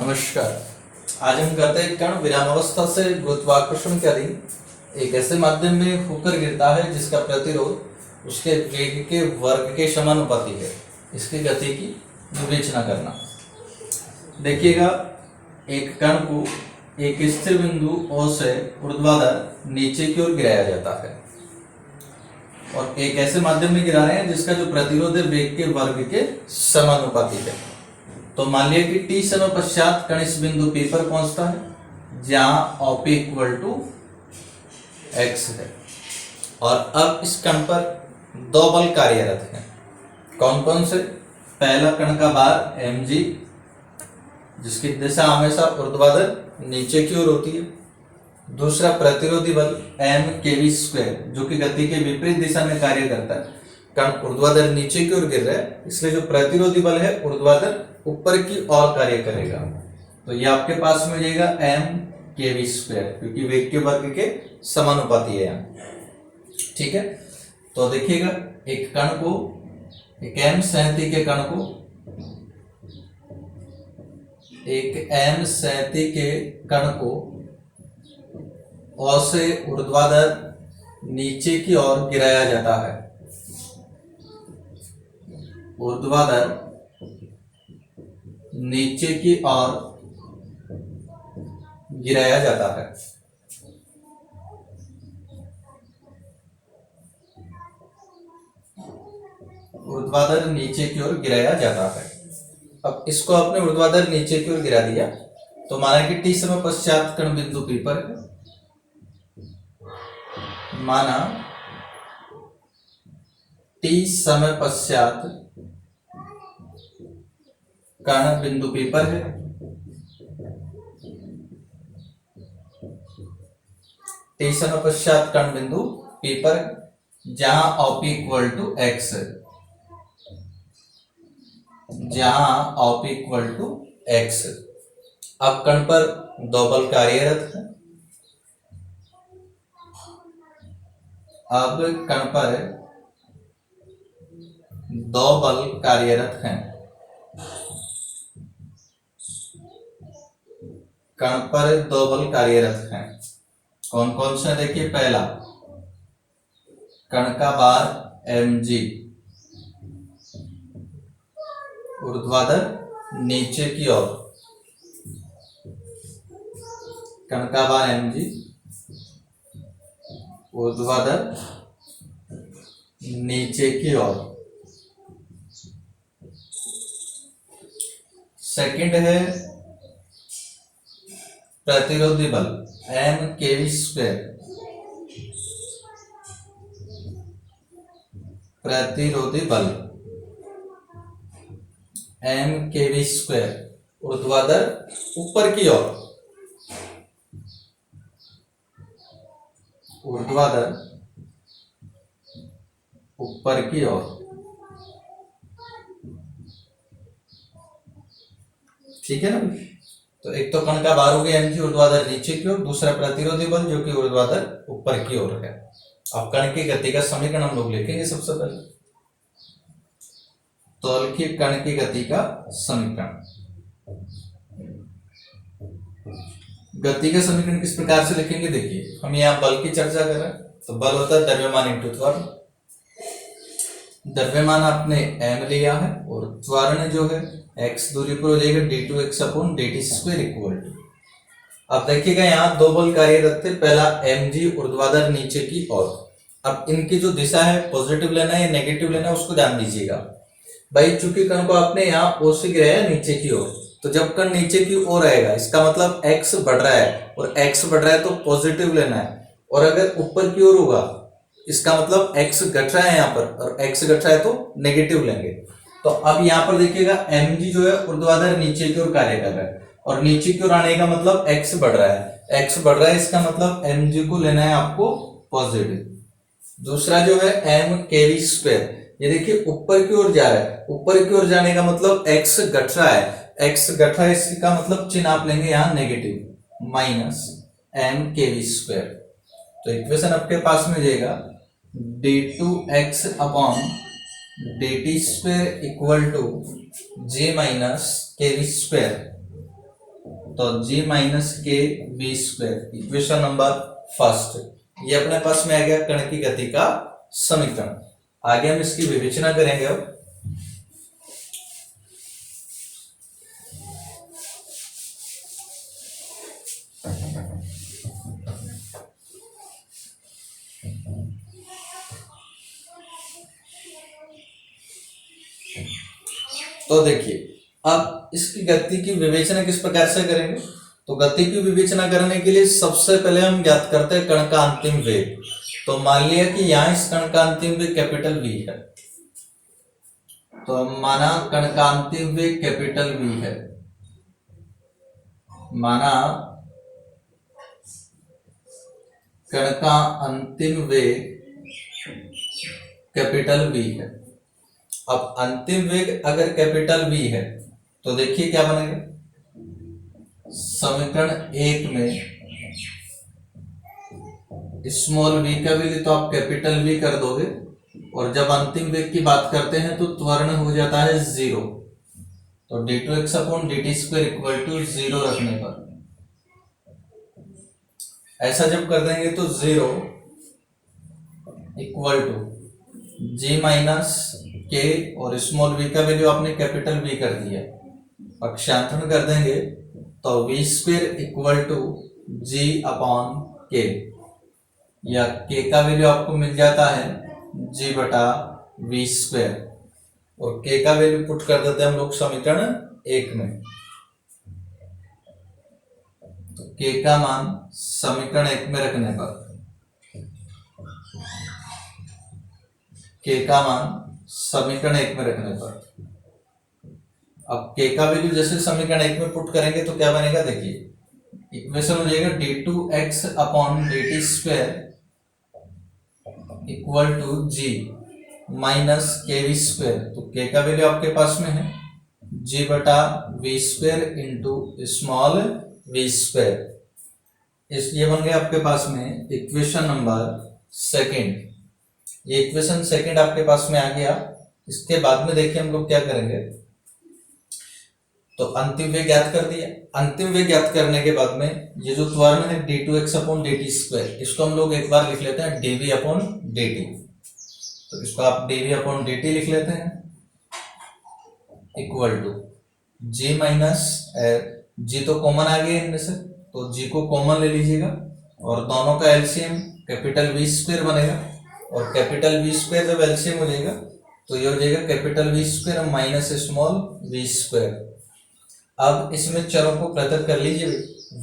नमस्कार। आज हम करते हैं कण विरामावस्था से गुरुत्वाकर्षण के अधीन एक ऐसे माध्यम में होकर गिरता है जिसका प्रतिरोध उसके वेग के वर्ग के समानुपाती है। इसकी गति की विवेचना करना। देखिएगा, एक कण को एक स्थिर बिंदु O से ऊर्ध्वाधर नीचे की ओर गिराया जाता है और एक ऐसे माध्यम में गिरा रहे हैं जिसका जो प्रतिरोध है वेग के वर्ग के समानुपाती है। तो मान लिया कि t समय पश्चात कण इस बिंदु P पर पहुंचता है जहां OP इक्वल टू x है और अब इस कण पर दो बल कार्यरत हैं। कौन कौन से? पहला कण का भार mg जिसकी दिशा हमेशा ऊर्ध्वाधर नीचे की ओर होती है। दूसरा प्रतिरोधी बल m(kv²) जो कि गति के विपरीत दिशा में कार्य करता है। कण ऊर्ध्वाधर नीचे की ओर गिर रहा है, इसलिए जो प्रतिरोधी बल है ऊर्ध्वाधर ऊपर की ओर कार्य करेगा। तो ये आपके पास में जाएगा m(kv²) क्योंकि वेग के वर्ग के समानुपाती है यहाँ। ठीक है, तो देखिएगा, एक कण को, एक m सहती के कण को, एक m सहती के कण को O से ऊर्ध्वाधर नीचे की ओर गिराया जाता है। ऊर्ध्वाधर नीचे की ओर गिराया जाता है। ऊर्ध्वाधर नीचे की ओर गिराया जाता है। अब इसको आपने ऊर्ध्वाधर नीचे की ओर गिरा दिया तो माना कि t समय पश्चात कण बिंदु P पर है। माना t समय पश्चात कण बिंदु P पर है। t समय पश्चात कण बिंदु P पर जहां OP इक्वल टू x है। जहां OP इक्वल टू x। अब कण पर दो बल कार्यरत है। अब कण पर दो बल कार्यरत हैं। कण पर दो बल कार्यरत हैं। कौन कौन से? देखिए, पहला कण का भार mg ऊर्ध्वाधर नीचे की ओर। कण का भार mg ऊर्ध्वाधर नीचे की ओर। सेकंड है प्रतिरोधी बल m(kv²). प्रतिरोधी बल m(kv²) ऊर्ध्वाधर ऊपर की ओर। ऊर्ध्वाधर ऊपर की ओर। ठीक है ना? तो एक तो कण का भार हो गया mg ऊर्ध्वाधर नीचे की ओर, दूसरा प्रतिरोधी बल जो कि ऊर्ध्वाधर ऊपर की ओर है। अब कण की गति का समीकरण हम लोग लिखेंगे सबसे पहले। तल की कण की गति का समीकरण। गति का समीकरण किस प्रकार से लिखेंगे? देखिए, हम यहाँ बल की चर्चा कर रहे हैं तो बल होता है द्रव्यमान इंटू त्वरण। द्रव्यमान आपने m लिया है और त्वरण जो है x दूरी पर हो जाएगा d2x/dt² इक्वल टू। अब देखिएगा, यहाँ दो बल कार्यरत थे। पहला mg ऊर्ध्वाधर नीचे की ओर। अब इनकी जो दिशा है पॉजिटिव लेना है या नेगेटिव लेना है उसको ध्यान दीजिएगा भाई। चूंकि कण को आपने यहाँ O से गिराया नीचे की ओर, तो जब कण नीचे की ओर आएगा इसका मतलब x बढ़ रहा है और x बढ़ रहा है तो पॉजिटिव लेना है। और अगर ऊपर की ओर होगा इसका मतलब x घट रहा है यहाँ पर, और x घट रहा है तो नेगेटिव लेंगे। तो अब यहाँ पर देखिएगा mg जो है ऊर्ध्वाधर नीचे की ओर कार्य कर रहा है और नीचे की ओर आने का मतलब x बढ़ रहा है। x बढ़ रहा है इसका मतलब mg को लेना है आपको पॉजिटिव। दूसरा जो है m(kv²), ये देखिए ऊपर की ओर जा रहा है। ऊपर की ओर जाने का मतलब x घट रहा है। x घट रहा है इसका मतलब चिन्ह आप लेंगे यहाँ नेगेटिव, माइनस m(kv²). तो इक्वेशन आपके पास में जाएगा d2x/dt² equal to j - kv²। तो g minus K V square, equation number first, ये अपने पास में आ गया कण की गति का समीकरण। आगे हम इसकी विवेचना करेंगे। अब तो देखिए, अब इसकी गति की विवेचना किस प्रकार से करेंगे। तो गति की विवेचना करने के लिए सबसे पहले हम ज्ञात करते हैं कण का अंतिम वेग। तो मान लिया कि यहां इस कण का अंतिम वेग कैपिटल वी है, तो माना कण का अंतिम वेग कैपिटल वी है, माना कण का अंतिम वेग कैपिटल वी है। अब अंतिम वेग अगर कैपिटल वी है तो देखिए क्या बनेगा, समीकरण एक में स्मॉल वी का वैल्यू तो आप कैपिटल वी कर दोगे, और जब अंतिम वेग की बात करते हैं तो त्वरण हो जाता है 0। तो d2x upon dt square equal to 0 रखने पर ऐसा जब कर देंगे तो 0 equal to g minus K, और स्मॉल वी का वैल्यू आपने कैपिटल वी कर दिया, पक्षांतरण कर देंगे तो V square equal to G upon K, या के का वैल्यू आपको मिल जाता है जी बटा वी स्क्वायर, और के का वैल्यू पुट कर देते हैं हम लोग समीकरण एक में। तो के का मान समीकरण एक में रखने पर, के का मान समीकरण एक में रखने पर, अब के का वैल्यू जैसे समीकरण एक में पुट करेंगे तो क्या बनेगा, देखिए इक्वेशन हो जाएगा d2x upon dt square equal to G minus K V square. तो के का वैल्यू आपके पास में है जी बटा we square into small we square. इस ये बन गया आपके पास में इक्वेशन नंबर सेकंड। ये इक्वेशन सेकंड आपके पास में आ गया। इसके बाद में देखिए हम लोग क्या करेंगे, तो अंतिम वेग ज्ञात कर दिया। अंतिम वेग ज्ञात करने के बाद में ये जो त्वरण है d2x अपॉन dt स्क्वायर, इसको हम लोग एक बार लिख लेते हैं dv अपॉन dt। तो इसको आप dv अपॉन dt लिख लेते हैं equal to g minus g तो कॉमन आ गया इनमें से, तो g को कॉमन ले लीजिएगा और दोनों का एलसीएम कैपिटल वी स्क्वायर बनेगा, और कैपिटल वी स्क्वायर जब एलसीएम हो जाएगा तो ये हो जाएगा capital V square minus small we square. अब इसमें चरों को पृथक कर लीजिए,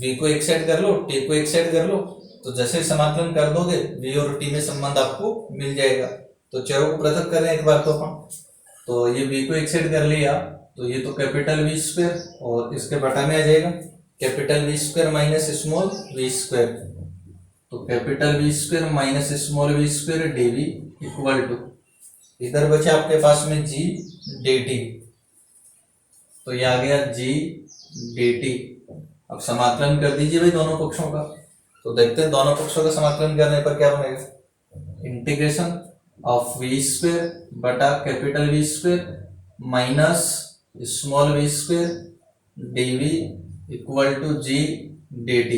v को एक साइड कर लो, t को एक साइड कर लो, तो जैसे समाकलन कर दोगे v और t में संबंध आपको मिल जाएगा। तो चरों को पृथक करें एक बार तो अपन, तो ये v को एक साइड कर लिया तो ये तो कैपिटल वी स्क्वायर, और इसके बटा में आ जाएगा capital V square minus small we square. तो capital V square minus small we square dv equal to, इधर बचे आपके पास में g dt, तो ये आ गया g dt। अब समाकलन कर दीजिए भाई दोनों पक्षों का, तो देखते हैं दोनों पक्षों का समाकलन करने पर क्या बनेगा, इंटीग्रेशन ऑफ वी स्क्वायर बटा capital V square minus small we square dv equal to g dt।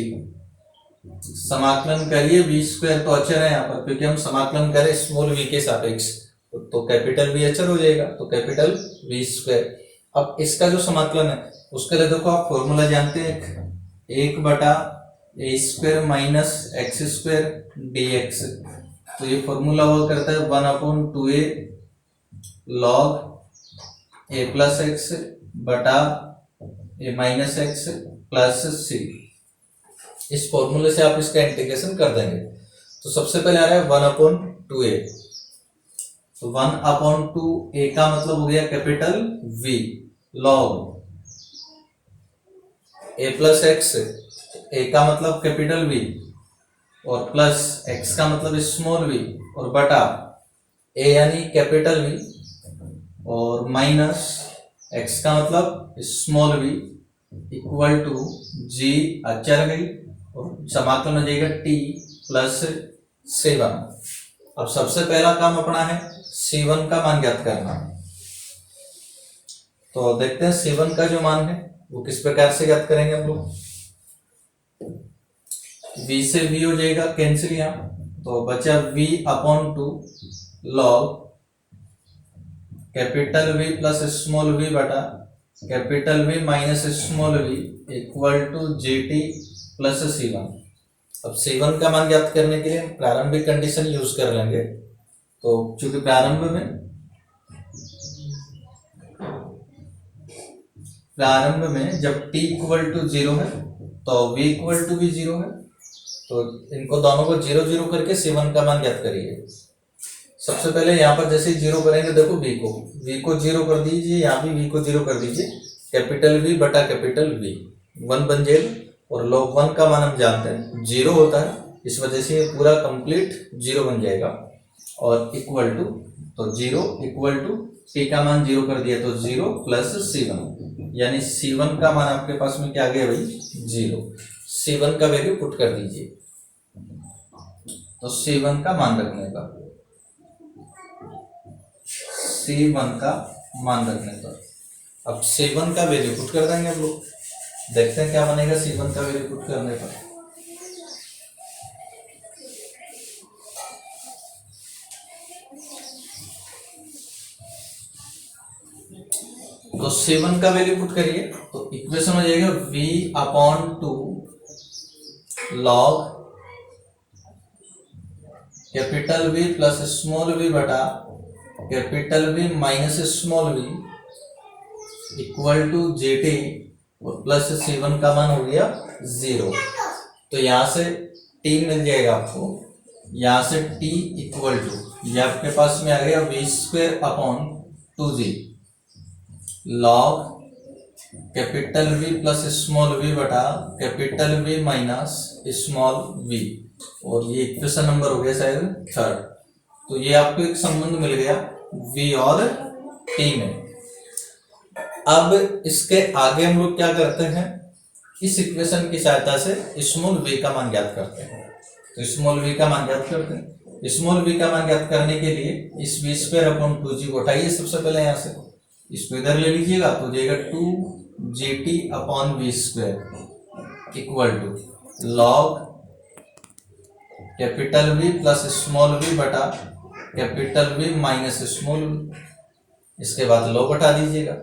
समाकलन करिए, वी स्क्वायर तो अचर है यहाँ पर, क्योंकि हम समाकलन करें स्मॉल वी के सापेक्ष, तो कैपिटल वी अचर हो जाएगा, तो कैपिटल वी स्क्वायर। अब इसका जो समाकलन है उसके लिए देखो आप फॉर्मूला जानते हैं, एक बटा a square minus x square d x. तो ये फॉर्मूला वो करता है 1/2a लॉग ए प्लस एक्स बटा ए माइनस एक्स प्लस सी। इस फॉर्मूले से आप इसका इंटीग्रेशन कर देंगे। तो सबसे पहले आ रहा है 1/2a, तो 1/2a का मतलब हो गया capital V log a plus x, a का मतलब कैपिटल V और प्लस x का मतलब स्मॉल v, और बटा a यानी कैपिटल V और माइनस x का मतलब small v equal to g अचर गई और समाकलन हो जाएगा t प्लस 7। अब सबसे पहला काम अपना है C1 का मान ज्ञात करना। तो देखते हैं C1 का जो मान है वो किस प्रकार से ज्ञात करेंगे हम लोग। v से v हो जाएगा कैंसिल यहाँ, तो बचा v upon 2 log capital V plus small v बटा capital V minus small v equal to GT plus C1। अब C1 का मान ज्ञात करने के लिए प्रारंभिक कंडीशन यूज कर लेंगे। तो चूंकि प्रारंभ में जब t इक्वल टू 0 है तो v इक्वल टू भी 0 है, तो इनको दोनों को 0 0 करके C1 का मान ज्ञात करिए। सबसे पहले यहाँ पर जैसे 0 करेंगे, देखो v को 0 कर दीजिए, यहाँ भी v को 0 कर दीजिए, कैपिटल V बटा कैपिटल V 1 बन जाएगा, और log 1 का मान हम जानते हैं 0 होता है, इस वजह से ये पूरा कंप्लीट 0 बन जाएगा। और इक्वल टू, तो 0 इक्वल टू t का मान 0 कर दिया तो 0 प्लस C1, यानी C1 का मान आपके पास में क्या आ गया भाई 0। C1 का वैल्यू पुट कर दीजिए, तो C1 का मान रखने का, C1 का मान रखने पर अब C1 का वैल्यू पुट कर देंगे हम लोग, देखते हैं क्या बनेगा C1 का वैल्यू पुट करने पर। तो C1 का वैल्यू पुट करिए, तो इक्वेशन हो जाएगा v upon 2 log capital V plus small v बटा capital V minus small v equal to GT और प्लस C1 का मान हो गया 0। तो यहां से t मिल जाएगा आपको, यहां से t इक्वल टू ये आपके पास में आ गया v square upon 2g log capital V plus small v बटा capital V minus small v, और ये इक्वेशन नंबर हो गया शायद 3। तो ये आपको एक संबंध मिल गया v और t में। अब इसके आगे हम लोग क्या करते हैं, इस इक्वेशन की सहायता से स्मॉल v का मान ज्ञात करते हैं। तो स्मॉल v का मान ज्ञात करते हैं, स्मॉल v का मान ज्ञात करने के लिए इस v स्क्वायर अपॉन 2g को उठाइए सबसे पहले यहाँ से, इसको इधर ले लीजिएगा तो जाएगा 2GT upon v square equal to log capital V plus small v बटा capital V minus small v। इसके बाद लॉग हटा दीजिएगा,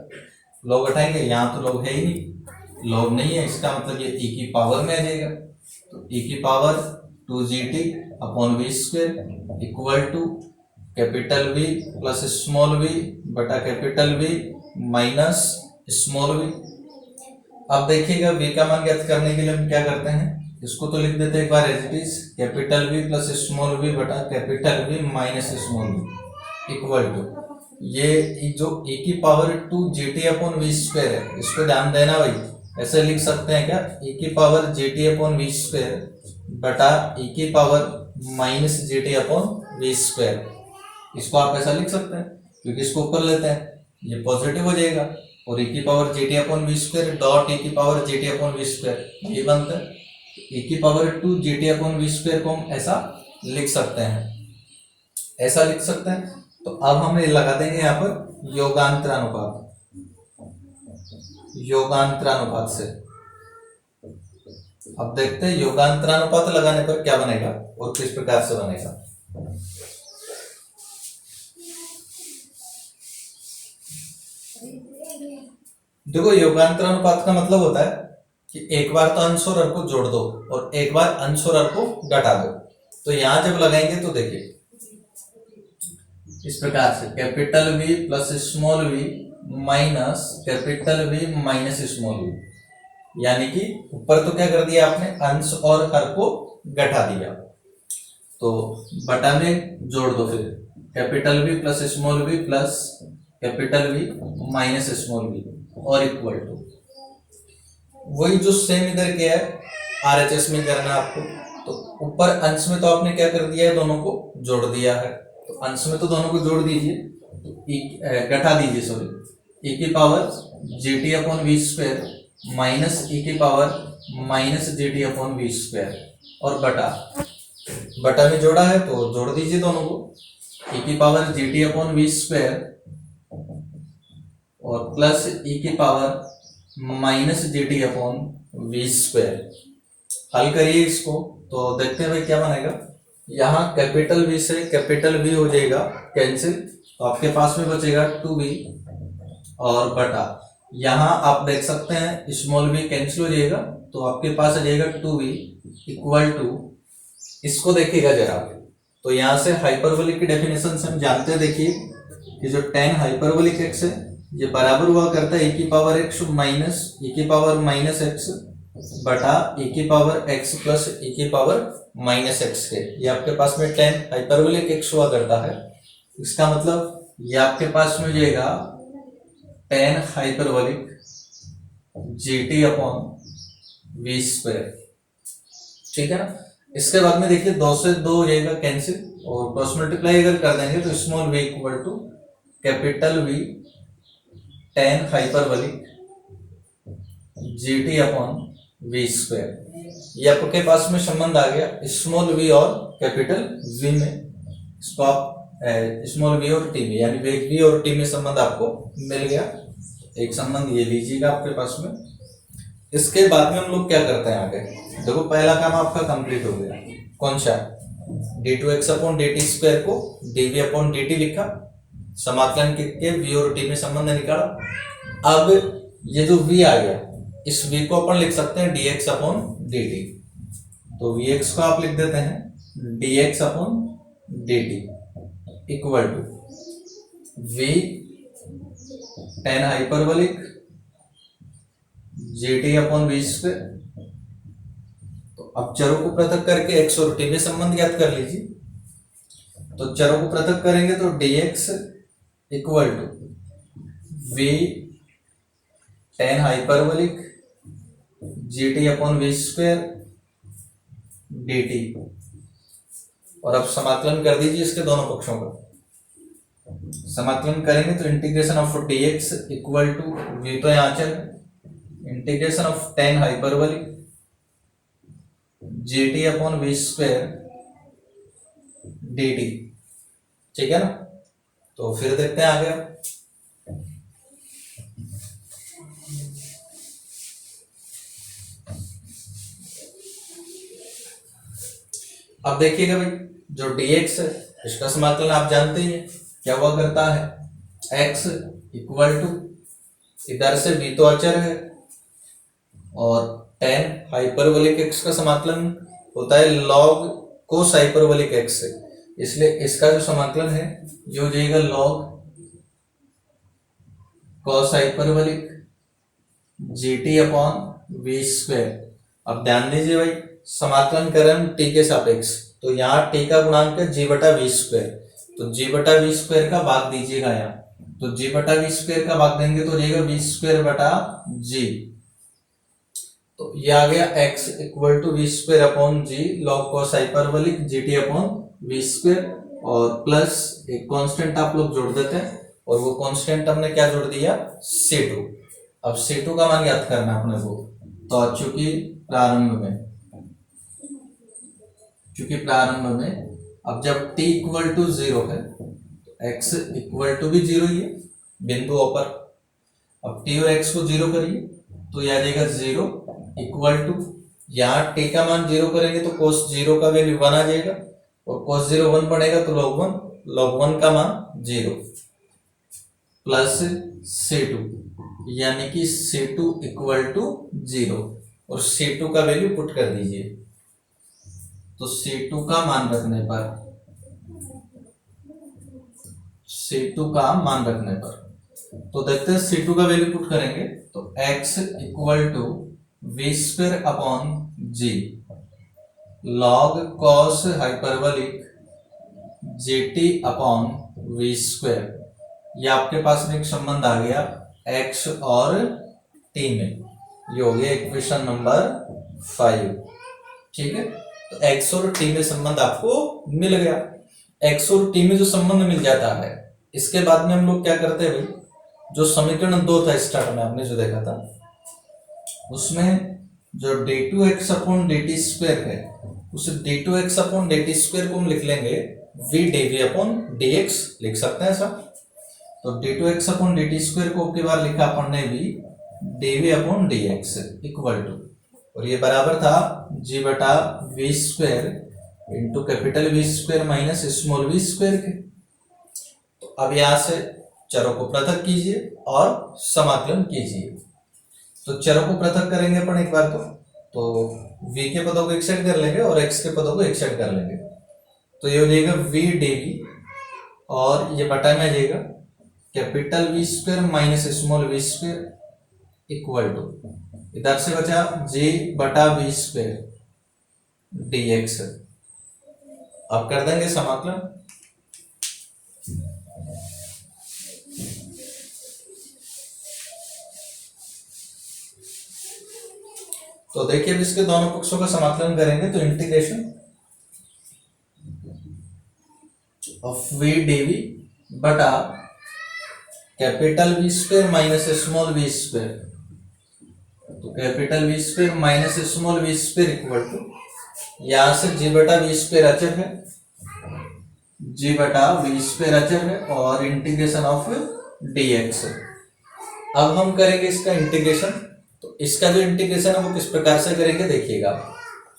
लॉग हटाएंगे, यहाँ तो लॉग है ही नहीं, लॉग नहीं है, इसका मतलब ये e की पावर में आ जाएगा, तो e की power 2GT upon v square equal to capital V plus small v बटा capital V minus small v। अब देखिएगा v का मान ज्ञात करने के लिए हम क्या करते हैं, इसको तो लिख देते हैं एक बार as it is, capital V plus small v बटा capital V minus small v equal to ये जो e की power 2GT upon v square है, इसको ध्यान देना भाई, ऐसे लिख सकते हैं क्या, e की power GT upon v square बटा e की power minus GT upon v square. इसको आप ऐसा लिख सकते हैं क्योंकि इसको ऊपर लेते हैं, ये पॉजिटिव हो जाएगा, और e की power GT upon v square dot e की power GT upon v square ये बनता है। e की power 2GT upon v square को हम ऐसा लिख सकते हैं, ऐसा लिख सकते हैं। तो अब हम लगा देंगे यहाँ पर योगांतरानुपात, योगांतरानुपात से। अब देखते हैं योगांतरानुपात लगाने पर क्या बनेगा और किस प्रकार से बनेगा। देखो योगांतरानुपात का मतलब होता है कि एक बार तो अंश और हर को जोड़ दो और एक बार अंश और हर को घटा दो। तो यहां जब लगाएंगे तो देखिए इस प्रकार से capital V plus small v minus capital V minus small v, यानी कि ऊपर तो क्या कर दिया आपने, अंश और हर को घटा दिया, तो बटा में जोड़ दो, फिर capital V plus small v plus capital V minus small v और इक्वल टू वही जो सेम इधर किया है RHS में करना आपको। तो ऊपर अंश में तो आपने क्या कर दिया है, दोनों को जोड़ दिया है, तो अंश में तो दोनों को जोड़ दीजिए, तो घटा दीजिए सॉरी, e की power GT upon v square minus e की power minus GT upon v square और बटा में जोड़ा है तो जोड़ दीजिए दोनों को, e की power GT upon v square और प्लस e की power minus GT upon v square हल करिए इसको तो देखते हैं भाई क्या बनेगा। यहाँ कैपिटल वी से कैपिटल वी हो जाएगा कैंसिल, तो आपके पास में बचेगा 2v और बटा यहाँ आप देख सकते हैं स्मॉल v कैंसिल हो जाएगा, तो आपके पास आ जाएगा 2v इक्वल टू, इसको देखिएगा जरा। तो यहाँ से हाइपरबोलिक की डेफिनेशन से हम जानते हैं, देखिए कि जो tan हाइपरबोलिक x है ये बराबर हुआ करता है e की पावर x माइनस e की पावर माइनस x बटा e की पावर x प्लस e की पावर माइनस x के। ये आपके पास में tan हाइपरबोलिक x हुआ करता है, इसका मतलब ये आपके पास में हो जाएगा tan hyperbolic gt upon we square, ठीक है ना। इसके बाद में देखिए 2 से 2 हो जाएगा कैंसिल, और क्रॉस मल्टीप्लाई अगर कर देंगे तो small v equal to capital V tan hyperbolic gt upon we square. ये आपके पास में संबंध आ गया स्मॉल v और कैपिटल V में। इसको आप स्मॉल v और t में, यानी वेग v और t में संबंध आपको मिल गया। एक संबंध ये लीजिएगा आपके पास में। इसके बाद में हम लोग क्या करते हैं आगे, देखो पहला काम आपका कंप्लीट हो गया, कौन सा d2x अपॉन dt स्क्वायर को dv अपॉन dt लिखा, समाकलन के v और t में संबंध निकाला। अब ये जो v आ गया इस v को अपन लिख सकते हैं dx अपॉन dt, तो vx को आप लिख देते हैं dx upon dt equal to v tan hyperbolic gt upon we square. तो अब चरों को पृथक करके x और t में संबंध ज्ञात कर लीजिए। तो चरों को पृथक करेंगे तो dx equal to v tan hyperbolic gt upon we square dt, और अब समाकलन कर दीजिए इसके दोनों पक्षों का। समाकलन करेंगे तो integration of dx equal to v तो यहाँ चल integration of tan hyperbolic gt upon we square dt, ठीक है ना। तो फिर देखते हैं आगे। अब देखिएगा भाई जो dx है इसका समाकलन आप जानते ही हैं क्या हुआ करता है, x इक्वल टू इधर से v तो अचर है और tan हाइपरबोलिक x का समाकलन होता है log cos हाइपरबोलिक x से, इसलिए इसका जो समाकलन है ये हो जाएगा log cos hyperbolic gt upon we square. अब ध्यान दीजिए भाई समाकलन करें हम t के सापेक्ष, तो यहाँ t का गुणांक है g बटा वी स्क्वायर, तो g बटा वी स्क्वायर का भाग दीजिएगा यहाँ, तो g बटा वी स्क्वायर का भाग देंगे तो हो जाएगा वी स्क्वायर बटा g। तो ये आ गया x equal to V square upon G log cos hyperbolic gt upon we square, और प्लस एक कांस्टेंट आप लोग जोड़ देते हैं, और वो कांस्टेंट हमने क्या जोड़ दिया c2। अब c2 का मान ज्ञात करना है अपने को, तो चूंकि प्रारंभ में अब जब t इक्वल टू 0 है x इक्वल टू भी 0 ही है बिंदुओं पर। अब t और x को 0 करिए तो यह आ जाएगा 0 इक्वल टू, यहाँ t का मान 0 करेंगे तो cos 0 का वैल्यू 1 आ जाएगा, और cos 0 1 पड़ेगा तो log 1 का मान 0 प्लस c2, यानी कि c2 इक्वल टू 0, और c2 का वैल्यू पुट कर दीजिए। तो c2 का मान रखने पर तो देखते हैं c2 का वैल्यू पुट करेंगे तो x equal to V square upon G log cos hyperbolic gt upon we square. ये आपके पास में एक संबंध आ गया x और t में, ये हो गया इक्वेशन नंबर 5, ठीक है। तो x और t में संबंध आपको मिल गया। x और t में जो संबंध मिल जाता है इसके बाद में हम लोग क्या करते हैं भाई, जो समीकरण 2 था स्टार्ट में आपने जो देखा था उसमें जो d2x अपॉन dt स्क्वायर है उस d2x अपॉन dt स्क्वायर को हम लिख लेंगे v dv अपॉन dx, लिख सकते हैं ऐसा। तो d2x अपॉन dt स्क्वायर को की बार लिखा अपन ने v dv upon dx equal to, और ये बराबर था जी बटा we square into capital V square minus small we square के। तो अब यहां से चरों को पृथक कीजिए और समाकलन कीजिए। तो चरों को पृथक करेंगे अपन एक बार तो v के पदों को एक साइड कर लेंगे और x के पदों को एक साइड कर लेंगे। तो ये हो जाएगा v dv और ये बटा में आ जाएगा capital V square minus small we square equal to इधर से बचा j बटा वी स्क्वायर dx। अब कर देंगे समाकलन। तो देखिए अब इसके दोनों पक्षों का समाकलन करेंगे तो इंटीग्रेशन ऑफ v dv बटा capital V square minus small we square. तो capital V square minus small we square equal to यहां से जी बटा वी स्क्वायर अचर है, जी बटा वी स्क्वायर अचर है और इंटीग्रेशन ऑफ dx। अब हम करेंगे इसका इंटीग्रेशन। तो इसका जो इंटीग्रेशन है वो किस प्रकार से करेंगे देखिएगा।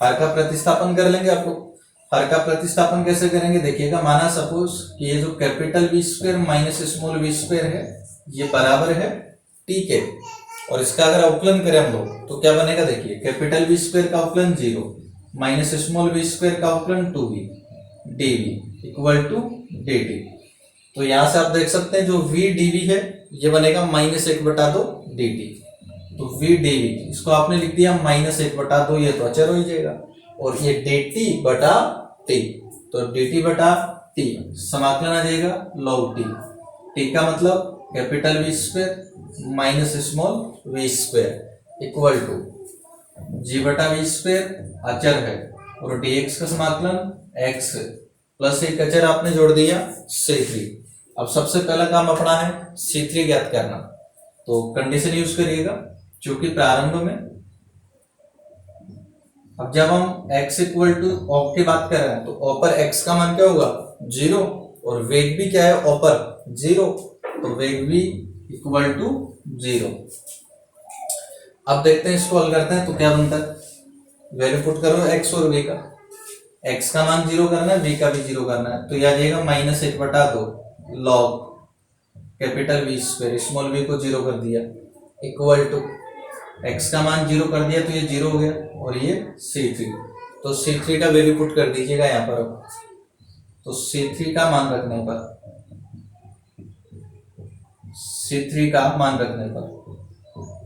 हर का प्रतिस्थापन कर लेंगे आप लोग। हर का प्रतिस्थापन कैसे करेंगे देखिएगा। माना सपोज कि ये जो capital V square minus small we square है ये बराबर है टी के, और इसका अगर अवकलन करें हम लोग तो क्या बनेगा देखिए। कैपिटल वी स्क्वायर का अवकलन 0 माइनस स्मॉल वी स्क्वायर का अवकलन 2v dv equal to dt। तो यहां से आप देख सकते हैं जो v dv है ये बनेगा -1/2 dt। तो v dv इसको आपने लिख दिया -1/2, ये तो अचर हो जाएगा, और ये dt बटा t। तो dt बटा t समाकलन आ जाएगा log t। t का मतलब capital V square minus small we square equal to g बटा वी स्क्वायर अचर है और dx का समाकलन x प्लस एक अचर आपने जोड़ दिया c3। अब सबसे पहला काम अपना है c3 ज्ञात करना। तो कंडीशन यूज करिएगा क्योंकि प्रारंभ में अब जब हम x इक्वल टू ओ की बात कर रहे हैं तो ओ पर x का मान क्या होगा 0 और वेग भी क्या है ओ पर 0, तो वेग भी इक्वल टू 0। अब देखते हैं इसको हल करते हैं तो क्या बनता है। वैल्यू पुट करो x और v का। x का मान 0 करना है, v का भी 0 करना है, तो यह आ जाएगा -1/2 log capital V square small v को 0 कर दिया इक्वल टू x का मान 0 कर दिया तो ये 0 हो गया और ये c3। तो c3 का वैल्यू पुट कर दीजिएगा यहाँ पर। तो c3 का मान रखने पर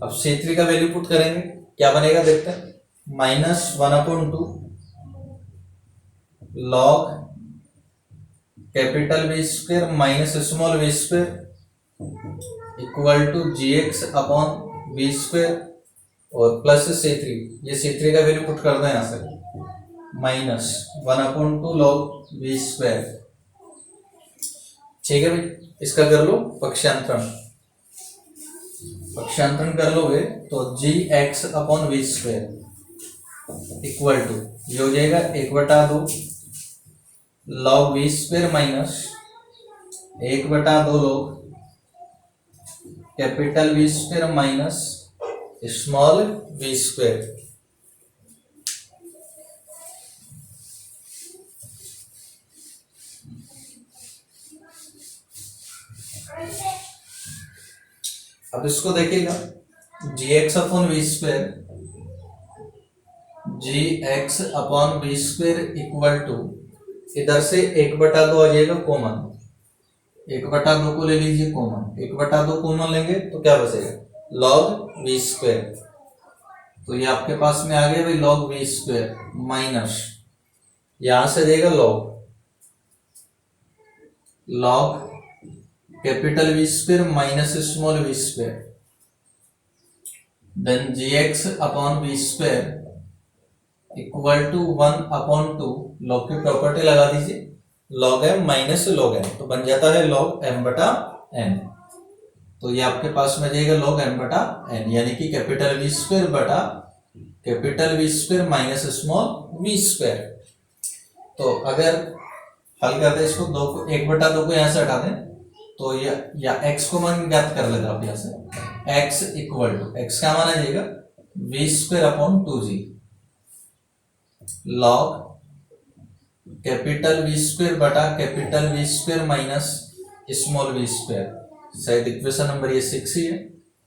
अब c3 का वैल्यू पुट करेंगे क्या बनेगा देखते हैं। -1/2 log capital V square minus small we square equal to gx upon we square और प्लस c3। ये c3 का वैल्यू पुट कर दो यहां से -1/2 log वी स्क्वायर। ठीक है भाई, इसका कर लो पक्षांतरण। पक्षांतरण कर लोगे तो gx upon we square equal to ये हो जाएगा 1/2 log V square minus 1/2 log capital V square minus small we square. अब इसको देखिएगा gx upon we square equal to इधर से 1/2 आ जाएगा कॉमन। 1/2 को ले लीजिए कॉमन। 1/2 कॉमन लेंगे तो क्या बचेगा log वी स्क्वायर। तो ये आपके पास में आ गया भाई log वी स्क्वायर माइनस यहां से देगा log capital V square minus small we square then gx upon we square equal to 1/2 log की प्रॉपर्टी लगा दीजिए log m minus log n, तो बन जाता है log m/n। तो ये आपके पास में जाएगा log m/n यानी कि कैपिटल वी स्क्वायर बटा capital V square minus small we square. तो अगर हल करते हैं इसको 1/2 को यहां से हटा दें तो या x को मान ज्ञात कर लेते आप यहां से। x इक्वल टू x का मान आ जाएगा v square upon 2g log capital V square बटा capital V square minus small we square. शायद इक्वेशन नंबर ये 6 ही है।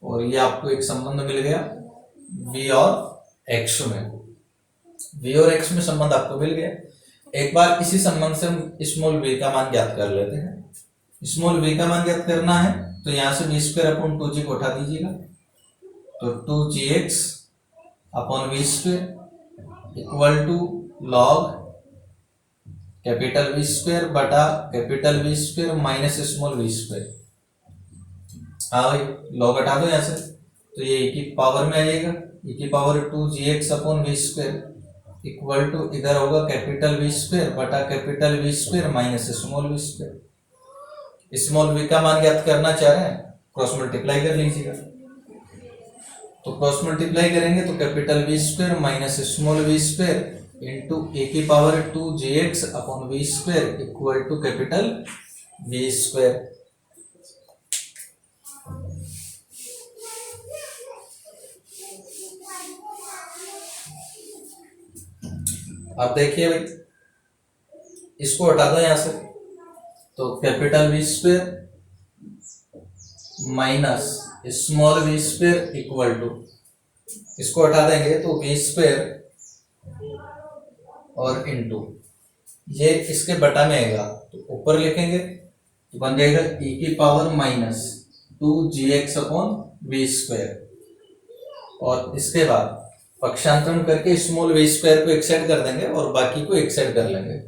और ये आपको एक संबंध मिल गया v और x में। v और x में संबंध आपको मिल गया। एक बार इसी संबंध से हम स्मॉल v का मान ज्ञात कर लेते हैं। स्मॉल v का मान ज्ञात करना है तो यहां से वी स्क्वायर अपॉन 2g को उठा दीजिएगा, तो 2gx upon we square equal to log capital V square बटा capital V square minus small we square. हाँ भाई, लॉग हटा दो यहां से, तो ये e की पावर में आ जाएगा, e की power 2gx upon we square equal to इधर होगा कैपिटल वी स्क्वायर बटा capital V square minus small we square. Small V का मान ज्ञात करना चाह रहे हैं, क्रॉस मल्टीप्लाई कर लीजिएगा। तो क्रॉस मल्टीप्लाई करेंगे तो capital V square minus small we square into e की power 2gx upon we square equal to capital V square. अब देखिए भाई, इसको हटा दो यहां से, तो capital V square minus small we square equal to, इसको हटा देंगे तो वी स्क्वायर और इनटू ये इसके बटा में आएगा, तो ऊपर लिखेंगे तो बन जाएगा e की power minus 2gx upon we square. और इसके बाद पक्षांतरण करके स्मॉल वी स्क्वायर को एक साइड कर देंगे और बाकी को एक साइड कर लेंगे।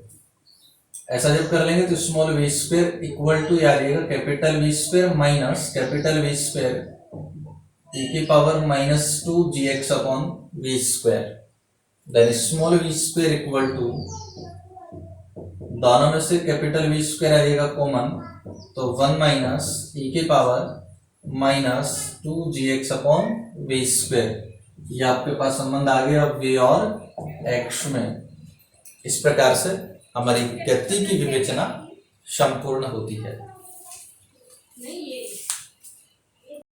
ऐसा जब कर लेंगे तो small we square equal to आ जाएगा capital V square minus capital V square e की power minus 2gx upon we square. Then small we square equal to, दोनों में से कैपिटल वी स्क्वायर आ जाएगा कॉमन, तो 1 माइनस e की power minus 2gx upon we square. ये आपके पास संबंध आ गया v और x में। इस प्रकार से हमारी गति की विवेचना संपूर्ण होती है।